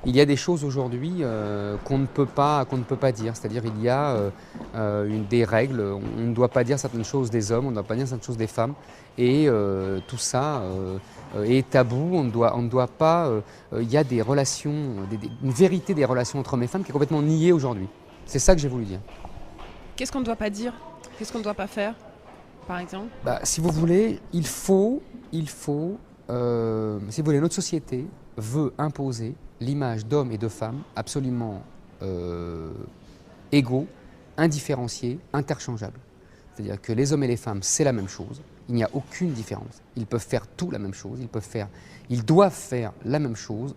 Il y a des choses aujourd'hui qu'on ne peut pas dire. C'est-à-dire il y a des règles. On ne doit pas dire certaines choses des hommes, on ne doit pas dire certaines choses des femmes. Et tout ça est tabou. On ne doit pas. Il y a des relations, une vérité des relations entre hommes et femmes qui est complètement niée aujourd'hui. C'est ça que j'ai voulu dire. Qu'est-ce qu'on ne doit pas dire? Qu'est-ce qu'on ne doit pas faire, par exemple? Bah, si vous voulez, si vous voulez, notre société veut imposer l'image d'hommes et de femmes absolument euh, égaux, indifférenciés, interchangeables. C'est-à-dire que les hommes et les femmes, c'est la même chose. Il n'y a aucune différence. Ils peuvent faire tout la même chose. Ils doivent faire la même chose.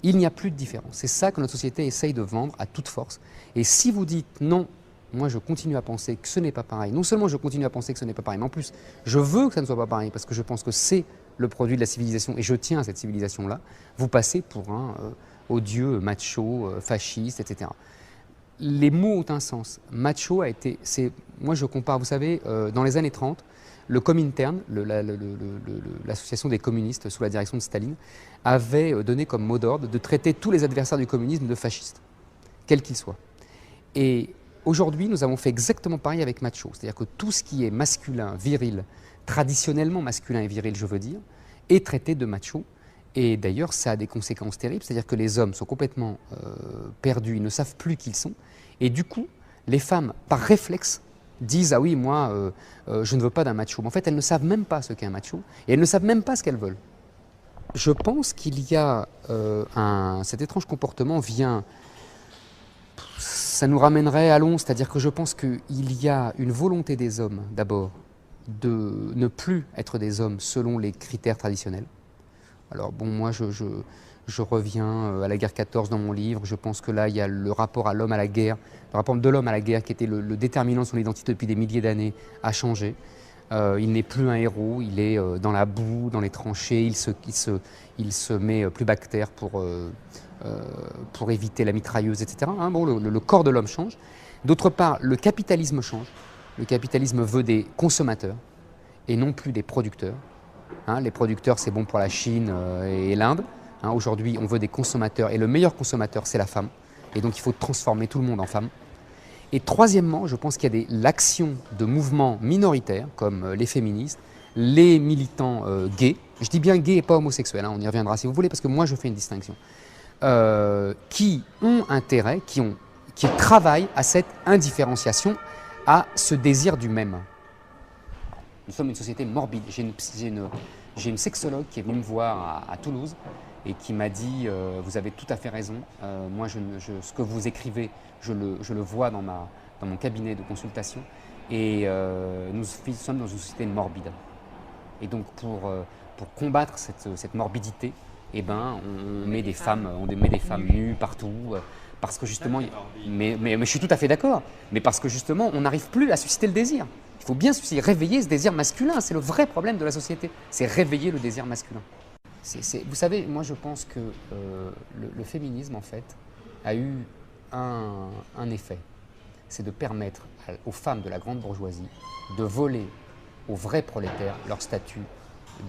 Il n'y a plus de différence. C'est ça que notre société essaye de vendre à toute force. Et si vous dites non, moi je continue à penser que ce n'est pas pareil. Non seulement je continue à penser que ce n'est pas pareil, mais en plus je veux que ça ne soit pas pareil parce que je pense que c'est le produit de la civilisation et je tiens à cette civilisation-là. Vous passez pour un odieux macho, fasciste, etc. Les mots ont un sens. Macho a été, moi je compare, vous savez, dans les années 30, le Comintern, l'association des communistes sous la direction de Staline, avait donné comme mot d'ordre de traiter tous les adversaires du communisme de fascistes, quels qu'ils soient. Et aujourd'hui, nous avons fait exactement pareil avec macho, c'est-à-dire que tout ce qui est masculin, viril, traditionnellement masculin et viril, je veux dire, est traité de macho. Et d'ailleurs, ça a des conséquences terribles, c'est-à-dire que les hommes sont complètement perdus, ils ne savent plus qui ils sont. Et du coup, les femmes, par réflexe, disent « Ah oui, moi, je ne veux pas d'un macho ». Mais en fait, elles ne savent même pas ce qu'est un macho, et elles ne savent même pas ce qu'elles veulent. Je pense qu'il y a cet étrange comportement vient, ça nous ramènerait à long, c'est-à-dire que je pense qu'il y a une volonté des hommes, d'abord, de ne plus être des hommes selon les critères traditionnels. Alors bon, moi je reviens à la guerre 14 dans mon livre, je pense que là il y a le rapport à l'homme à la guerre, le rapport de l'homme à la guerre qui était le déterminant de son identité depuis des milliers d'années a changé. Il n'est plus un héros, il est dans la boue, dans les tranchées, il se met plus bactère pour éviter la mitrailleuse, etc. Hein, bon, le corps de l'homme change. D'autre part, le capitalisme change. Le capitalisme veut des consommateurs et non plus des producteurs. Hein, les producteurs, c'est bon pour la Chine et l'Inde. Hein, aujourd'hui, on veut des consommateurs et le meilleur consommateur, c'est la femme. Et donc, il faut transformer tout le monde en femme. Et troisièmement, je pense qu'il y a l'action de mouvements minoritaires, comme les féministes, les militants gays. Je dis bien gays et pas homosexuels, hein, on y reviendra si vous voulez, parce que moi, je fais une distinction. Qui ont intérêt, qui travaillent à cette indifférenciation, à ce désir du même. Nous sommes une société morbide. J'ai une sexologue qui est venue me voir à Toulouse et qui m'a dit vous avez tout à fait raison. Moi, ce que vous écrivez, je le vois dans mon cabinet de consultation. Et nous sommes dans une société morbide. Et donc, pour combattre cette morbidité, eh ben, on met des femmes nues partout. Parce que justement, mais je suis tout à fait d'accord. Mais parce que justement, on n'arrive plus à susciter le désir. Il faut bien réveiller ce désir masculin. C'est le vrai problème de la société. C'est réveiller le désir masculin. Vous savez, moi je pense que le féminisme, en fait, a eu un effet. C'est de permettre aux femmes de la grande bourgeoisie de voler aux vrais prolétaires leur statut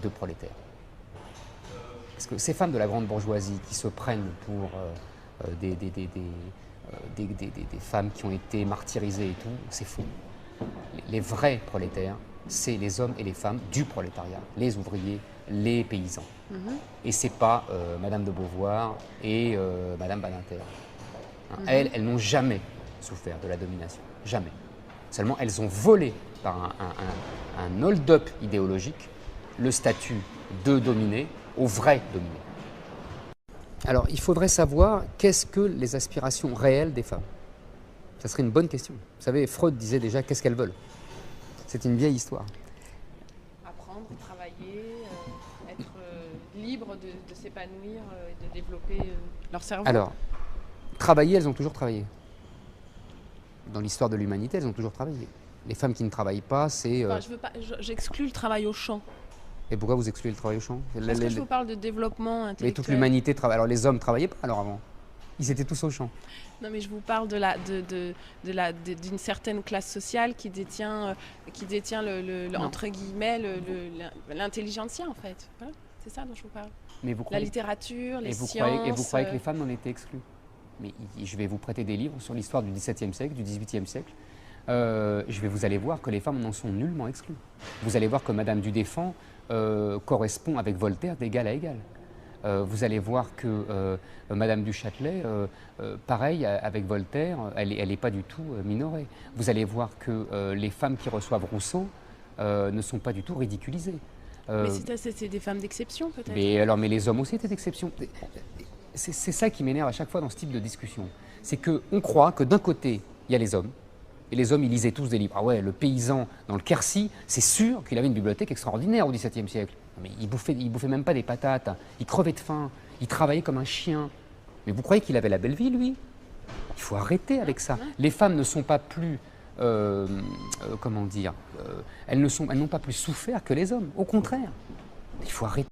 de prolétaire. Parce que ces femmes de la grande bourgeoisie qui se prennent pour des femmes qui ont été martyrisées et tout, c'est faux. Les vrais prolétaires, c'est les hommes et les femmes du prolétariat, les ouvriers, les paysans. Et c'est pas Madame de Beauvoir et Madame Badinter. Hein, elles n'ont jamais souffert de la domination, jamais. Seulement, elles ont volé par un hold-up idéologique le statut de dominé aux vrais dominés. Alors, il faudrait savoir qu'est-ce que les aspirations réelles des femmes. Ça serait une bonne question. Vous savez, Freud disait déjà qu'est-ce qu'elles veulent. C'est une vieille histoire. Apprendre, travailler, être libre de s'épanouir et de développer leur cerveau. Alors, travailler, elles ont toujours travaillé. Dans l'histoire de l'humanité, elles ont toujours travaillé. Les femmes qui ne travaillent pas, c'est... Enfin, j'exclus le travail au champ. Et pourquoi vous excluez le travail au champ? Parce que je vous parle de développement intellectuel. Mais toute l'humanité travaille. Alors les hommes ne travaillaient pas alors avant. Ils étaient tous au champ. Non, mais je vous parle d'une certaine classe sociale qui détient entre guillemets l'intelligentsia, en fait. Voilà, c'est ça dont je vous parle. Mais vous la croyez, littérature, les et vous sciences. croyez, et vous croyez que les femmes en étaient exclues? Mais je vais vous prêter des livres sur l'histoire du XVIIe siècle, du XVIIIe siècle. Vous allez voir que les femmes n'en sont nullement exclues. Vous allez voir que Madame du Deffand correspond avec Voltaire d'égal à égal. Vous allez voir que Madame du Châtelet, pareil avec Voltaire, elle n'est pas du tout minorée. Vous allez voir que les femmes qui reçoivent Rousseau ne sont pas du tout ridiculisées. Mais c'est des femmes d'exception peut-être. Mais les hommes aussi étaient d'exception. C'est ça qui m'énerve à chaque fois dans ce type de discussion. C'est qu'on croit que d'un côté, il y a les hommes, et les hommes, ils lisaient tous des livres. Ah ouais, le paysan dans le Quercy, c'est sûr qu'il avait une bibliothèque extraordinaire au XVIIe siècle. Mais il bouffait même pas des patates, il crevait de faim, il travaillait comme un chien. Mais vous croyez qu'il avait la belle vie, lui? Il faut arrêter avec ça. Les femmes ne sont pas plus, comment dire, elles n'ont pas plus souffert que les hommes. Au contraire, il faut arrêter.